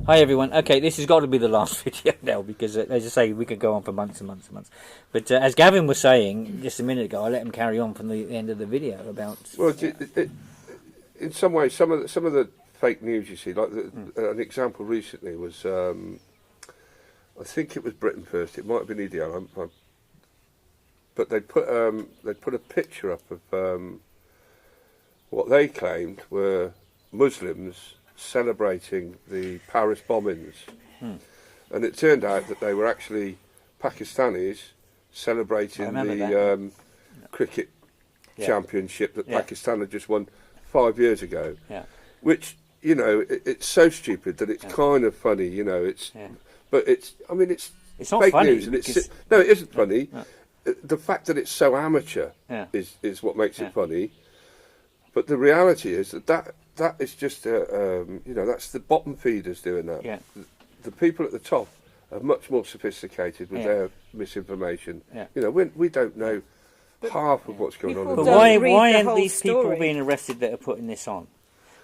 Hi everyone. Okay, this has got to be the last video now because, as I say, we could go on for months and months and months. But as Gavin was saying just a minute ago, I let him carry on from the end of the video about. Well, in some ways, some of the fake news you see, like an example recently was, I think it was Britain First. It might have been EDL, but they put a picture up of what they claimed were Muslims celebrating the Paris bombings, and it turned out that they were actually Pakistanis celebrating the cricket championship that Pakistan had just won 5 years ago. Yeah. Which, you know, it's so stupid that it's kind of funny, you know. But it's not fake funny news, and no, it isn't funny. No. The fact that it's so amateur is what makes it funny. But the reality is that is just that's the bottom feeders doing that. Yeah. The people at the top are much more sophisticated with their misinformation. Yeah. You know, we don't know half of what's going on. But why aren't these people being arrested that are putting this on?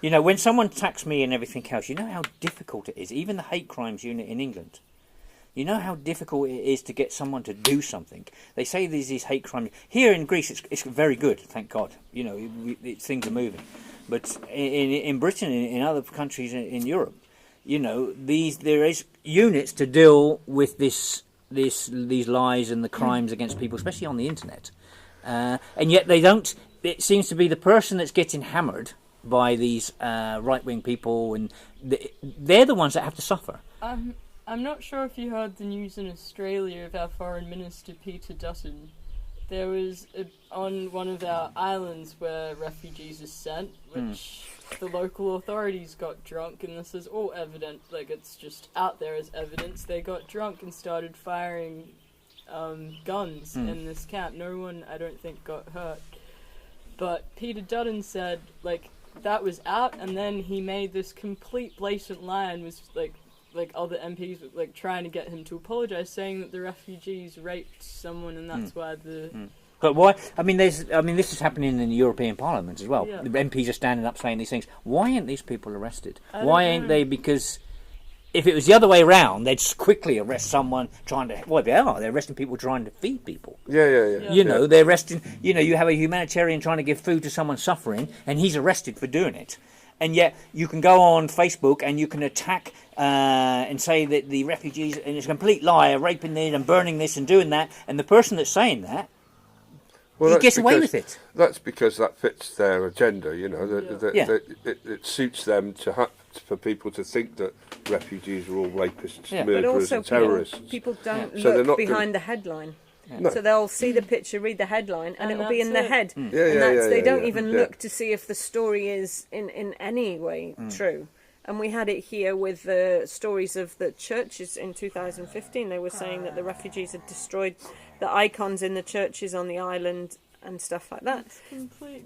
You know, when someone attacks me and everything else, you know how difficult it is. Even the hate crimes unit in England. You know how difficult it is to get someone to do something. They say there's these hate crimes. Here in Greece, it's very good, thank God. You know, things are moving. But in Britain, in other countries in Europe, you know, there is units to deal with these lies and the crimes against people, especially on the internet. And yet they don't. It seems to be the person that's getting hammered by these right-wing people, and they're the ones that have to suffer. I'm not sure if you heard the news in Australia of our Foreign Minister Peter Dutton. There was on one of our islands where refugees are sent, which the local authorities got drunk, and this is all evident, like it's just out there as evidence. They got drunk and started firing guns in this camp. No one, I don't think, got hurt. But Peter Dutton said, like, that was out, and then he made this complete blatant lie and was like other MPs were like trying to get him to apologise, saying that the refugees raped someone, and that's why the. But why? I mean, this is happening in the European Parliament as well. Yeah. The MPs are standing up saying these things. Why aren't these people arrested? Why ain't they? Because if it was the other way around, they'd quickly arrest someone trying to. Well, they are. They're arresting people trying to feed people. Yeah. You know, they're arresting. You know, you have a humanitarian trying to give food to someone suffering, and he's arrested for doing it. And yet you can go on Facebook and you can attack and say that the refugees, and it's a complete lie, are raping this and burning this and doing that, and the person that's saying that, he gets away with it. That's because that fits their agenda, you know. It suits them for people to think that refugees are all rapists, murderers and terrorists. People don't look behind the headline. No. So they'll see the picture, read the headline, and it'll be in their head. They don't even look to see if the story is in any way true. And we had it here with the stories of the churches in 2015. They were saying that the refugees had destroyed the icons in the churches on the island and stuff like that.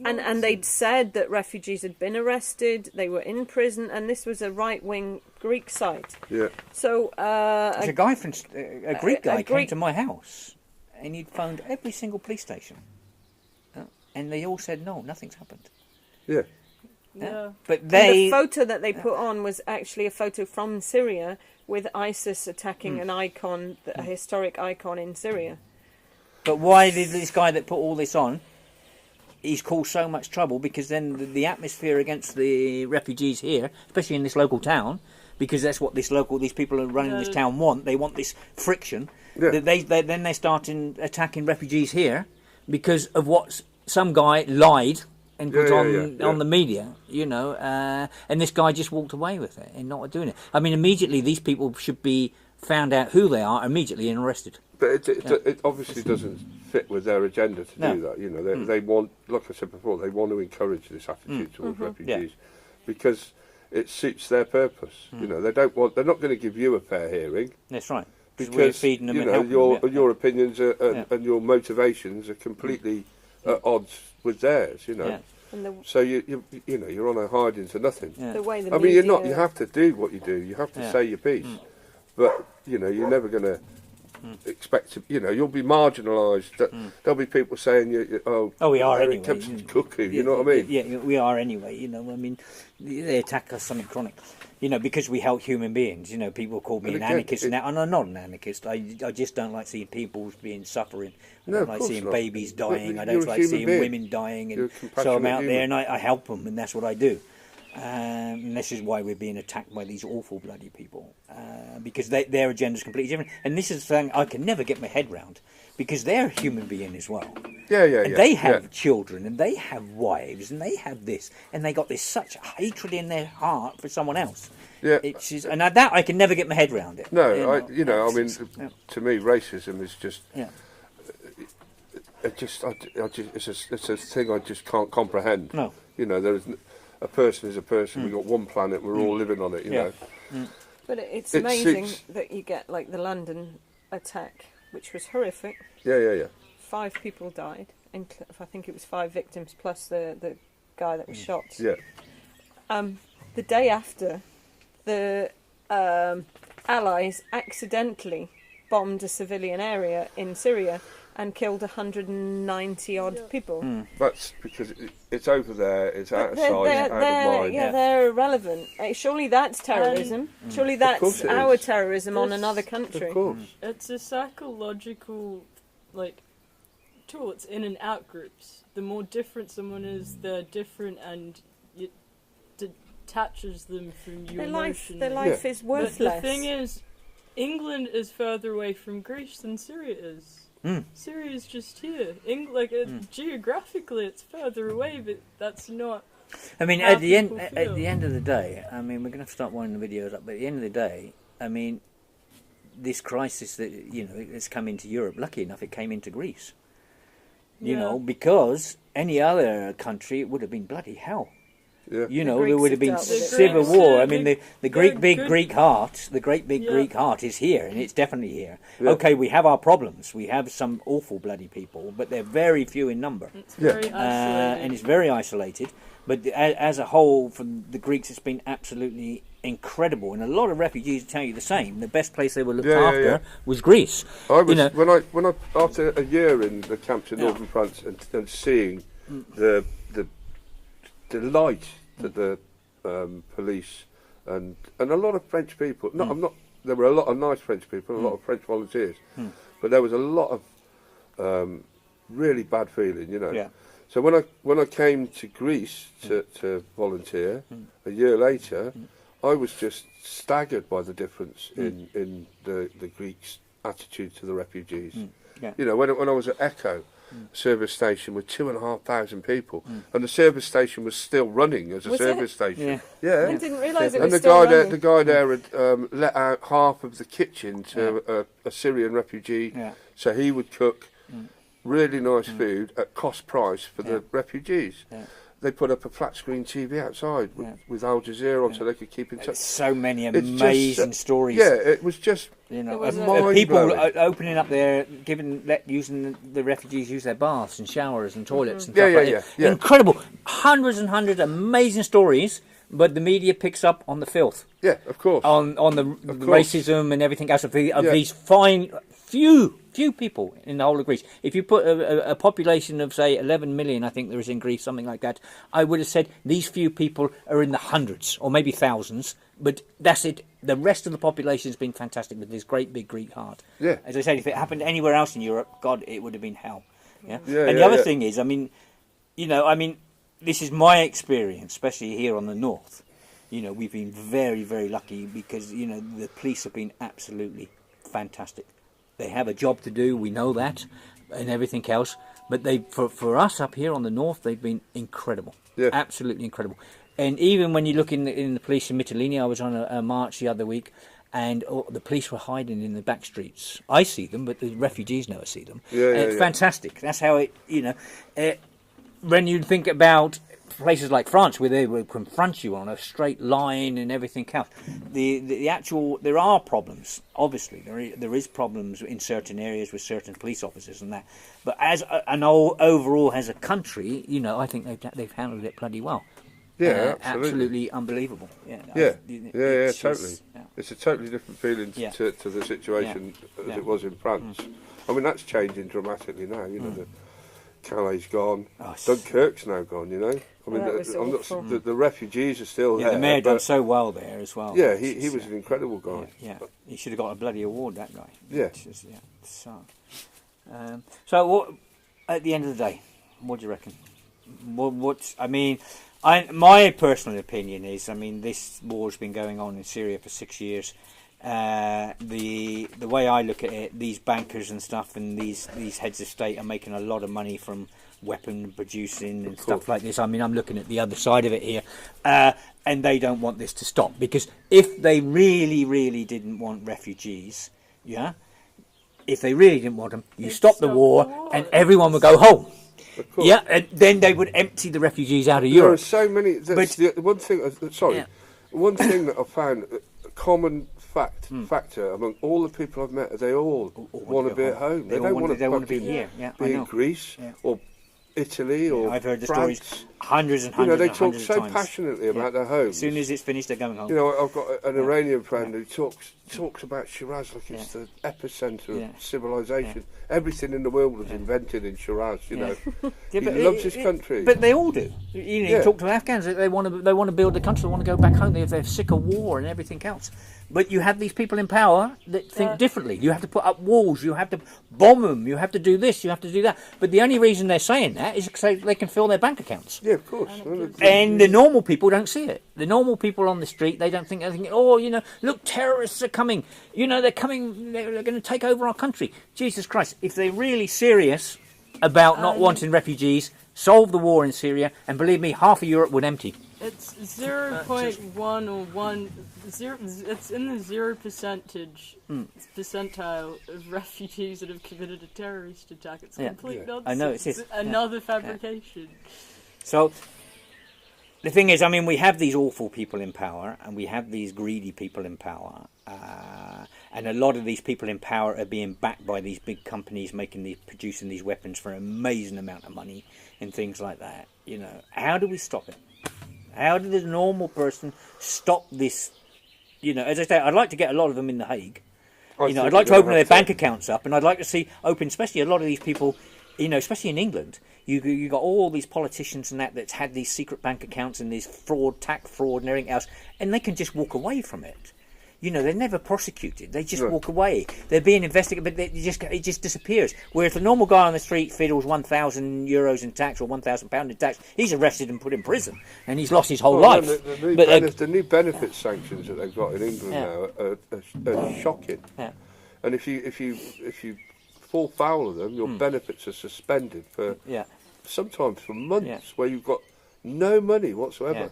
And they'd said that refugees had been arrested, they were in prison, and this was a right-wing Greek site. Yeah. So there's a guy from a Greek guy came to my house. And he'd phoned every single police station. And they all said, no, nothing's happened. Yeah. But the photo that they put on was actually a photo from Syria with ISIS attacking an icon, a historic icon in Syria. But why did this guy that put all this on, he's caused so much trouble? Because then the atmosphere against the refugees here, especially in this local town, because that's what these people who are running this town want. They want this friction. Yeah. Then they start attacking refugees here because of what some guy lied and put on the media, you know, and this guy just walked away with it and not doing it. I mean, immediately these people should be found out who they are immediately and arrested. But it obviously doesn't fit with their agenda to do that. You know, they want, like I said before, they want to encourage this attitude towards refugees because it suits their purpose. You know, they're not going to give you a fair hearing. That's right. Because we're feeding them, you know, your opinions and your motivations are completely at odds with theirs. You know, so you're on a hiding to nothing. The way the media, you're not. You have to do what you do. You have to say your piece, but you know, you're never going to expect to. You know, you'll be marginalised. There'll be people saying, we are anyway. Kempson's cuckoo. You know what I mean? Yeah, we are anyway. You know, I mean, they attack us something chronic. You know, because we help human beings. You know, people call me an anarchist now, and I'm not an anarchist. I just don't like seeing people being suffering. I don't like seeing babies dying. I don't like seeing women dying, and so I'm out there and I help them, and that's what I do. And this is why we're being attacked by these awful bloody people, because their agenda is completely different. And this is something I can never get my head round, because they're a human being as well. And they have children, and they have wives, and they have this, and they got this such hatred in their heart for someone else. It's just, and that I can never get my head round it. No, I mean, to me, racism is just. It's a thing I just can't comprehend. No. You know, there is. A person is a person. We've got one planet. We're all living on it, you know. But it's amazing that you get, like, the London attack, which was horrific. 5 people died. I think it was 5 victims plus the guy that was shot. The day after, the Allies accidentally bombed a civilian area in Syria and killed 190 odd people. That's because it's over there, it's out of sight, out of mind. They're irrelevant. Surely that's terrorism. Surely that's our terrorism on another country. Of course. It's a psychological, tool. It's in and out groups. The more different someone is, they're different, and it detaches them from you emotionally. Their life is worthless. But the thing is, England is further away from Greece than Syria is. Syria is just here. Geographically, it's further away, but that's not. I mean, at the end of the day, I mean, we're going to start winding the videos up. But at the end of the day, I mean, this crisis that it's come into Europe. Lucky enough, it came into Greece. You know, because any other country, it would have been bloody hell. You know, there would have been civil war. I mean, the great big Greek heart, Greek heart is here, and it's definitely here. Okay, we have our problems. We have some awful bloody people, but they're very few in number. It's very isolated. And it's very isolated. But as a whole, for the Greeks, it's been absolutely incredible. And a lot of refugees tell you the same. The best place they were looked after was Greece. I was when I after a year in the camps in northern France and seeing the delight that the police and a lot of French people. There were a lot of nice French people, a lot of French volunteers, but there was a lot of really bad feeling, you know. So when I came to Greece to volunteer a year later, I was just staggered by the difference in the Greeks' attitude to the refugees. You know, when I was at Echo service station with 2,500 people, and the service station was still running as a service station. I didn't realise it was and still running. The guy there had let out half of the kitchen to a Syrian refugee, so he would cook really nice food at cost price for the refugees. They put up a flat screen TV outside with Al Jazeera on so they could keep in touch. So many amazing stories. It was just people opening up their using the refugees use their baths and showers and toilets and stuff like that. Incredible, hundreds and hundreds of amazing stories. But the media picks up on the filth. Yeah, of course. On the racism and everything else of these fine few people in the whole of Greece. If you put a population of, say, 11 million, I think there is in Greece, something like that, I would have said these few people are in the hundreds or maybe thousands, but that's it. The rest of the population has been fantastic with this great big Greek heart. As I said, if it happened anywhere else in Europe, God, it would have been hell. And the other thing is, I mean, this is my experience, especially here on the north. You know, we've been very, very lucky because, the police have been absolutely fantastic. They have a job to do, we know that, and everything else. But for us up here on the north, they've been incredible. Absolutely incredible. And even when you look in the police in Mytilene, I was on a march the other week, and the police were hiding in the back streets. I see them, but the refugees never see them. It's fantastic. That's how it, when you think about places like France, where they will confront you on a straight line and everything else, there are problems. Obviously, there is problems in certain areas with certain police officers and that. But overall, as a country, I think they've handled it bloody well. Absolutely unbelievable. Totally. It's a totally different feeling to the situation as it was in France. I mean, that's changing dramatically now. Calais gone. Dunkirk's now gone, you know. I mean, the refugees are still there. The mayor done so well there as well. Yeah, he was an incredible guy. Yeah, he should have got a bloody award, that guy. Yeah. So what, at the end of the day, what do you reckon? My personal opinion is, I mean, this war's been going on in Syria for 6 years. The way I look at it, these bankers and stuff and these heads of state are making a lot of money from weapon producing and stuff like this. I mean, I'm looking at the other side of it here, and they don't want this to stop, because if they really, really didn't want refugees, if they really didn't want them, you stop the war and everyone would go home. Yeah, and then they would empty the refugees out of Europe. There are so many. One thing that I found a common factor among all the people I've met, they all want to be at home. They don't want to be here. Be in Greece or Italy or I've heard the France. Stories hundreds and hundreds. They talk so passionately about their home. As soon as it's finished, they're going home. I've got an Iranian friend who talks about Shiraz like it's the epicenter of civilization. Everything in the world was invented in Shiraz. He loves his country. But they all do. You talk to Afghans; they want to build the country. They want to go back home. They're sick of war and everything else. But you have these people in power that think differently. You have to put up walls. You have to bomb them. You have to do this. You have to do that. But the only reason they're saying that is because they can fill their bank accounts. Yeah, of course. And the normal people don't see it. The normal people on the street, they don't think. They're thinking, look, terrorists are coming. They're coming. They're going to take over our country. Jesus Christ! If they're really serious about not wanting refugees, solve the war in Syria, and believe me, half of Europe would empty. It's 0.1 or 1. It's in the 0 percentile of refugees that have committed a terrorist attack. It's complete nonsense. I know it is. Another fabrication. So the thing is, I mean, we have these awful people in power, and we have these greedy people in power, and a lot of these people in power are being backed by these big companies producing these weapons for an amazing amount of money and things like that. How do we stop it? How does the normal person stop this? As I say, I'd like to get a lot of them in The Hague. I'd like to open their bank accounts up, and I'd like to see open, especially a lot of these people, especially in England. You got all these politicians and that's had these secret bank accounts and these tax fraud and everything else, and they can just walk away from it. They're never prosecuted. They just walk away. They're being investigated, but it just disappears. Whereas the normal guy on the street fiddles €1,000 in tax or £1,000 in tax, he's arrested and put in prison, and he's lost his whole life. The new benefit sanctions that they've got in England now are shocking. Yeah. And if you fall foul of them, your benefits are suspended for sometimes for months, where you've got no money whatsoever. Yeah.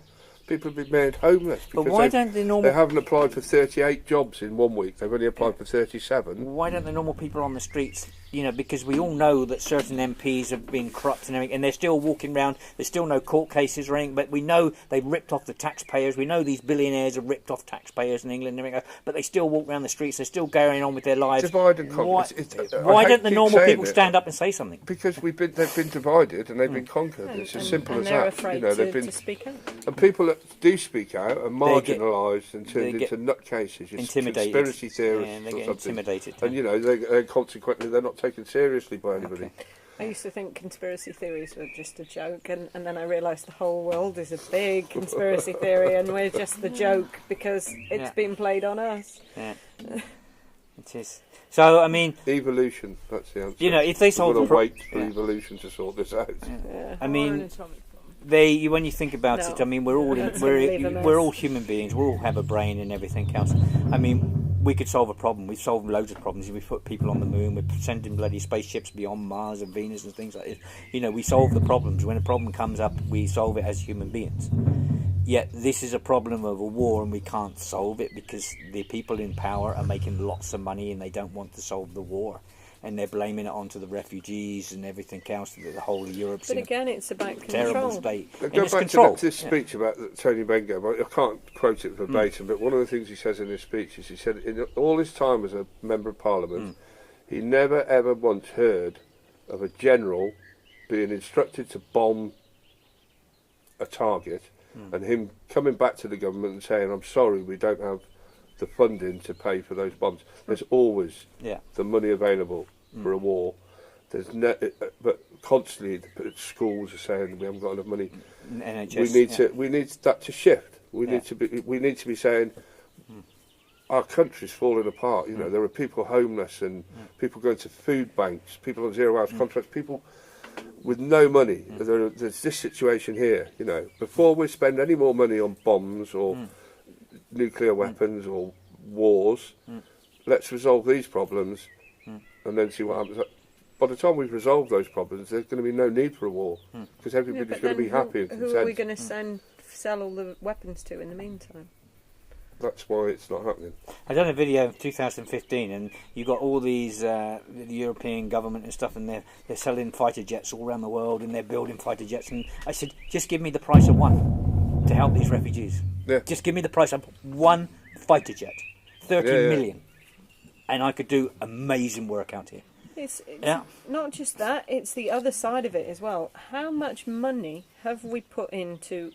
People have been made homeless because they haven't applied for 38 jobs in 1 week. They've only applied for 37. Why don't the normal people on the streets, because we all know that certain MPs have been corrupt and everything, and they're still walking around, there's still no court cases or anything, but we know they've ripped off the taxpayers. We know these billionaires have ripped off taxpayers in England and everything, but they still walk around the streets. They're still going on with their lives. Divide and conquer. Why don't the normal people stand up and say something? Because they've been divided and they've been conquered. It's as simple as that. They're afraid to speak out. And people that do speak out are marginalised and turned into nutcases, intimidated, conspiracy theorists, and they get intimidated. And they consequently they're not taken seriously by anybody. Okay. I used to think conspiracy theories were just a joke, and then I realised the whole world is a big conspiracy theory, and we're just the joke because it's been played on us. Yeah, it is. So I mean, evolution. That's the answer. If they solve the wait for evolution to sort this out. Yeah. I mean. When you think about it, I mean, we're all human beings. We all have a brain and everything else. I mean, we could solve a problem. We've solved loads of problems. We've put people on the moon. We're sending bloody spaceships beyond Mars and Venus and things like this. We solve the problems. When a problem comes up, we solve it as human beings. Yet this is a problem of a war, and we can't solve it because the people in power are making lots of money and they don't want to solve the war. And they're blaming it onto the refugees and everything else. The whole of Europe's but again, it's about terrible control. State. Go back to this speech about Tony Benbow. I can't quote it verbatim, but one of the things he says in his speech is he said in all his time as a member of Parliament, he never ever once heard of a general being instructed to bomb a target and him coming back to the government and saying, "I'm sorry, we don't have the funding to pay for those bombs." There's always the money available for a war, There's but constantly the schools are saying we haven't got enough money. NHS, we need that to shift. We need to be saying our country's falling apart. You know, there are people homeless and people going to food banks, people on 0 hours contracts, people with no money. There's this situation here. You know, before we spend any more money on bombs or nuclear weapons or wars, let's resolve these problems and then see what happens. By the time we've resolved those problems, there's going to be no need for a war because everybody's going to be happy and content. Who are we going to sell all the weapons to in the meantime? That's why it's not happening. I done a video in 2015, and you got all these the European government and stuff, and they're selling fighter jets all around the world, and they're building fighter jets. And I said, just give me the price of one to help these refugees. Yeah. Just give me the price of one fighter jet, 30 million, and I could do amazing work out here. It's not just that; it's the other side of it as well. How much money have we put into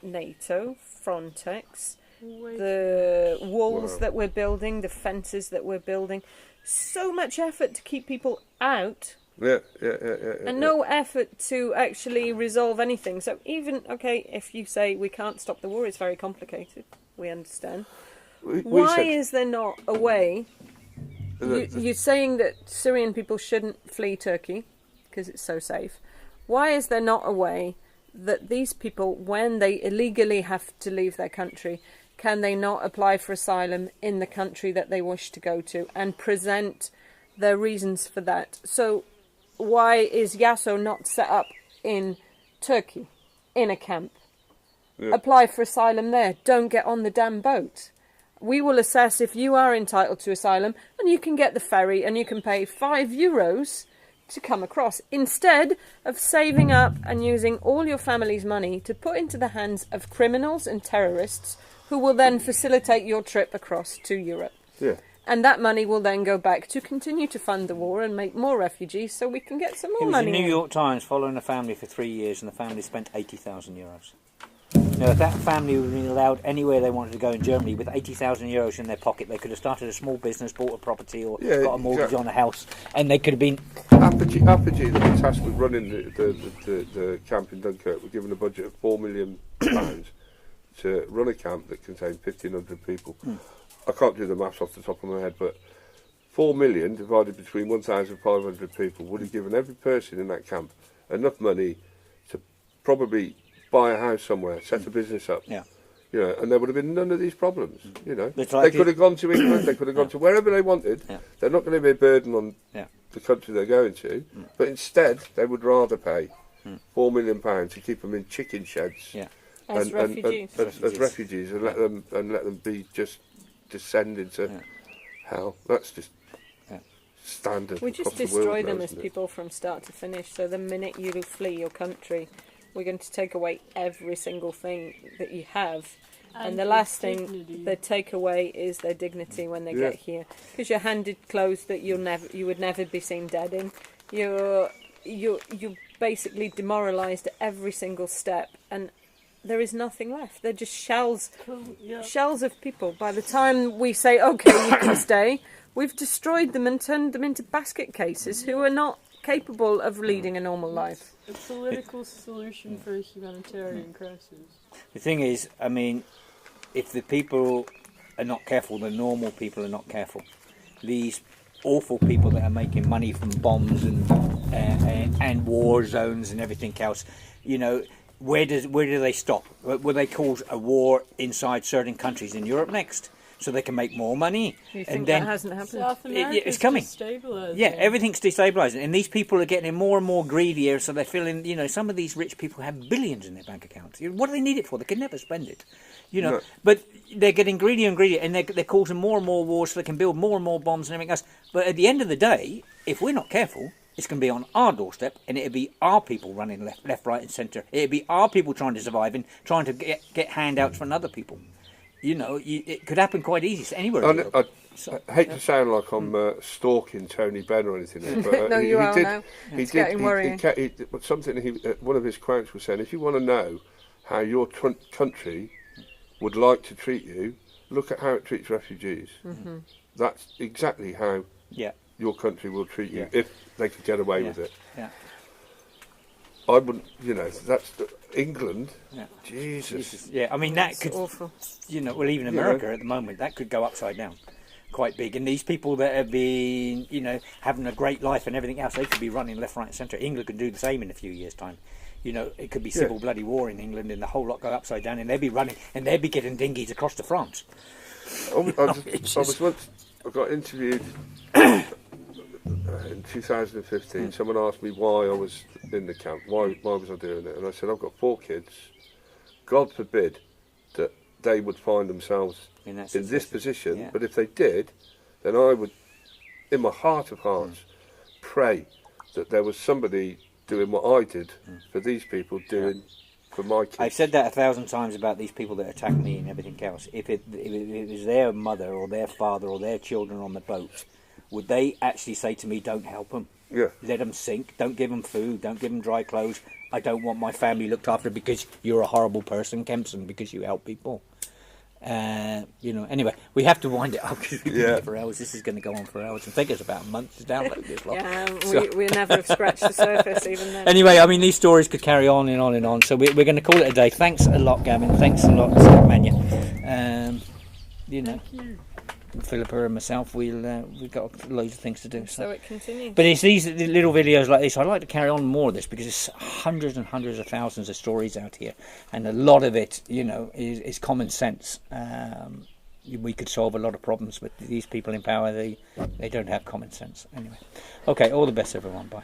NATO, Frontex? The walls that we're building, the fences that we're building, so much effort to keep people out, and no effort to actually resolve anything. So even, if you say we can't stop the war, it's very complicated, we understand. Why is there not a way? You're saying that Syrian people shouldn't flee Turkey because it's so safe. Why is there not a way that these people, when they illegally have to leave their country, can they not apply for asylum in the country that they wish to go to and present their reasons for that? So why is Yasso not set up in Turkey, in a camp? Yeah. Apply for asylum there. Don't get on the damn boat. We will assess if you are entitled to asylum, and you can get the ferry and you can pay €5 to come across, instead of saving up and using all your family's money to put into the hands of criminals and terrorists who will then facilitate your trip across to Europe. Yeah. And that money will then go back to continue to fund the war and make more refugees so we can get some more money. It was the New York Times following a family for 3 years, and the family spent €80,000. Now, if that family would have been allowed anywhere they wanted to go in Germany with €80,000 in their pocket, they could have started a small business, bought a property, or got a mortgage on a house, and they could have been... Apogee, that were tasked with running the camp in Dunkirk, were given a budget of £4 million to run a camp that contained 1,500 people. I can't do the maths off the top of my head, but 4 million divided between 1,500 people would have given every person in that camp enough money to probably buy a house somewhere, set a business up. Yeah. You know, and there would have been none of these problems. You know, like they could have gone to England, they could have gone to wherever they wanted. Yeah. They're not going to be a burden on the country they're going to, but instead they would rather pay £4 million to keep them in chicken sheds. Yeah. As refugees. As refugees, and let them be just descend into hell. That's just standard. We just destroy them as people from start to finish. So the minute you flee your country, we're going to take away every single thing that you have, and the last thing they take away is their dignity when they get here, because you're handed clothes that you would never be seen dead in. You're basically demoralised at every single step, and there is nothing left. They're just shells of people. By the time we say, okay, you can stay, we've destroyed them and turned them into basket cases who are not capable of leading a normal life. A political solution for a humanitarian crisis. The thing is, I mean, if the people are not careful, the normal people are not careful. These awful people that are making money from bombs and war zones and everything else, you know, where do they stop? Will they cause a war inside certain countries in Europe next, so they can make more money? You think that hasn't happened? South America's it's coming. Destabilizing. Yeah, everything's destabilizing, and these people are getting more and more greedier. So they're feeling, you know, some of these rich people have billions in their bank accounts. What do they need it for? They can never spend it, you know. No. But they're getting greedier and greedier, and they're causing more and more wars, so they can build more and more bombs and everything else. But at the end of the day, if we're not careful, it's going to be on our doorstep, and it'll be our people running left, right, and centre. It'll be our people trying to survive and trying to get handouts from other people. You know, it could happen quite easy anywhere. I hate to sound like I'm stalking Tony Benn or anything, but no, you are now. It's getting worrying. One of his quotes was saying, if you want to know how your country would like to treat you, look at how it treats refugees. Mm-hmm. That's exactly how your country will treat you if they could get away with it. Yeah. I wouldn't, that's England. Yeah. Jesus. Yeah, I mean, that could, awful. Well, even America at the moment, that could go upside down quite big. And these people that have been, having a great life and everything else, they could be running left, right and centre. England could do the same in a few years' time. It could be civil bloody war in England and the whole lot go upside down and they'd be running and they'd be getting dinghies across to France. I got interviewed in 2015. Someone asked me why I was in the camp, why was I doing it, and I said I've got 4 kids. God forbid that they would find themselves in this position, but if they did, then I would, in my heart of hearts, pray that there was somebody doing what I did for these people doing for my kids. I've said that 1,000 times about these people that attack me and everything else. If it was their mother or their father or their children on the boat, would they actually say to me, don't help them? Yeah. Let them sink. Don't give them food. Don't give them dry clothes. I don't want my family looked after because you're a horrible person, Kempson, because you help people. Anyway, we have to wind it up because we've been here for hours. This is going to go on for hours. I think it's about a month to download this lot. We never have scratched the surface even then. Anyway, I mean, these stories could carry on and on and on. So we're going to call it a day. Thanks a lot, Gavin. Thanks a lot, Manya. Thank you. Philippa and myself, we've got loads of things to do. So it continues. But it's these little videos like this. I'd like to carry on more of this because there's hundreds and hundreds of thousands of stories out here, and a lot of it, is common sense. We could solve a lot of problems, but these people in power, they don't have common sense. Anyway, okay, all the best, everyone. Bye.